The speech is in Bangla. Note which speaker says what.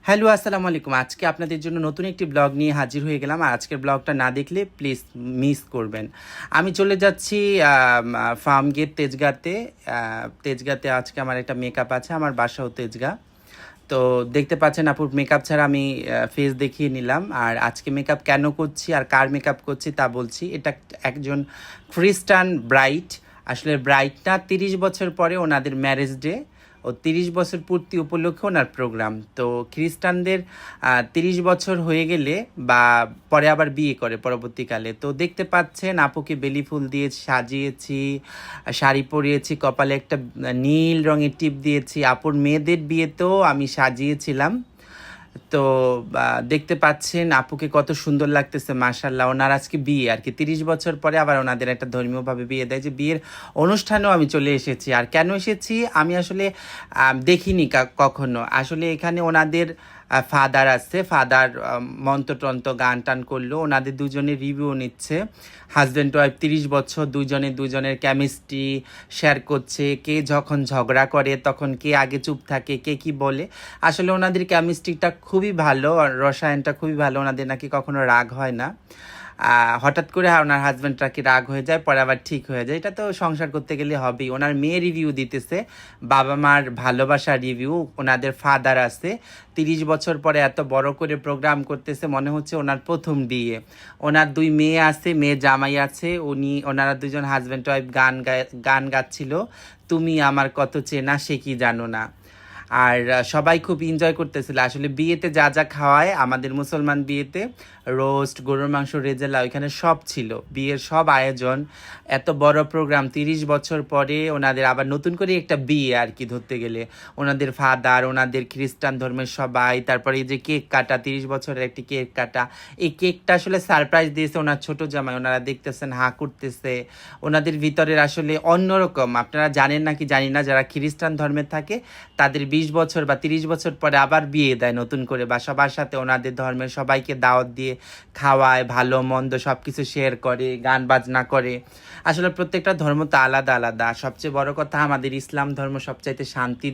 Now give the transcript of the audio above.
Speaker 1: হ্যালো, আসসালামু আলাইকুম। আজকে আপনাদের জন্য নতুন একটি ব্লগ নিয়ে হাজির হয়ে গেলাম। আর আজকের ব্লগটা না দেখলে প্লিজ মিস করবেন। আমি চলে যাচ্ছি ফার্ম গেট তেজগাঁতে। তেজগাঁতে আজকে আমার একটা মেকআপ আছে, আমার বাসাও তেজগাঁ। তো দেখতে পাচ্ছেন আপুর মেকআপ ছাড়া আমি ফেস দেখিয়ে নিলাম। আর আজকে মেকআপ কেন করছি আর কার মেকআপ করছি তা বলছি। এটা একজন খ্রিস্টান ব্রাইড, আসলে ব্রাইড না, 30 বছর পরে ওনাদের ম্যারেজ ডে ও 30 বছর পূর্তি উপলক্ষে ওনার প্রোগ্রাম। তো খ্রিস্টানদের 30 বছর হয়ে গেলে বা পরে আবার বিয়ে করে পরবর্তীকালে। তো দেখতে পাচ্ছেন আপুকে বেলি ফুল দিয়ে সাজিয়েছি, শাড়ি পরিয়েছি, কপালে একটা নীল রঙের টিপ দিয়েছি। আপুর মেয়েদের বিয়েতেও আমি সাজিয়েছিলাম। তো দেখতে পাচ্ছেন আপুকে কত সুন্দর লাগতেছে, মাশাল্লাহ। ওনার আজকে বিয়ে আর কি, 30 বছর পরে আবার ওনাদের একটা ধর্মীয়ভাবে বিয়ে দেয়, যে বিয়ের অনুষ্ঠানেও আমি চলে এসেছি। আর কেন এসেছি আমি আসলে দেখিনি কখনো। আসলে এখানে ওনাদের ফাদার আছে, ফাদার মন্ত্রতন্ত্র গান টান করলো, ওনাদের দুজনের রিভিউ নিচ্ছে। হাজব্যান্ড ওয়াইফ 30 বছর, দুজনের কেমিস্ট্রি শেয়ার করছে। কে যখন ঝগড়া করে তখন কে আগে চুপ থাকে, কে কি বলে। আসলে ওনাদের কেমিস্ট্রিটা খুবই ভালো, আর রসায়নটা খুবই ভালো। ওনাদের নাকি কখনো রাগ হয় না। হঠাৎ করে ওনার হাজব্যান্ডটা কি রাগ হয়ে যায়, পরে আবার ঠিক হয়ে যায়। এটা তো সংসার করতে গেলে হবেই। ওনার মেয়ে রিভিউ দিতেছে, বাবা মার ভালোবাসার রিভিউ। ওনাদের ফাদার আছে, 30 বছর পরে এত বড় করে প্রোগ্রাম করতেছে, মনে হচ্ছে ওনার প্রথম বিয়ে। ওনার 2 মেয়ে আছে, মেয়ে জামাই আছে। ওনারা দুজন হাজব্যান্ড ওয়াইফ গান গাচ্ছিল, তুমি আমার কত চেনা সে কি জানো না। আর সবাই খুব এনজয় করতেছিল। আসলে বিয়েতে যা যা খাওয়ায় আমাদের মুসলমান বিয়েতে, রোস্ট, গরুর মাংস, রেজালা, ওইখানে সব ছিল, বিয়ের সব আয়োজন। এত বড় প্রোগ্রাম 30 বছর পরে ওনাদের আবার নতুন করে একটা বিয়ে আর কি, ধরতে গেলে ওনাদের ফাদার, ওনাদের খ্রিস্টান ধর্মের সবাই, তারপরে এই যে কেক কাটা, 30 বছরের একটি কেক কাটা। এই কেকটা আসলে সারপ্রাইজ দিয়েছে ওনার ছোট জামাই, ওনারা দেখতেছেন হা করতেছে। ওনাদের ভিতরের আসলে অন্যরকম। আপনারা জানেন নাকি জানি না, যারা খ্রিস্টান ধর্মের থাকে তাদের 20 বছর বা 30 বছর পরে আবার বিয়ে দেয় নতুন করে, বা সবার সাথে ওনাদের ধর্মের সবাইকে দাওয়াত দিয়ে খাওয়ায়, ভালো মন্দ সব কিছু শেয়ার করে, গান বাজনা করে। আসলে প্রত্যেকটা ধর্ম তো আলাদা আলাদা। সবচেয়ে বড় কথা, আমাদের ইসলাম ধর্ম সবচাইতে শান্তির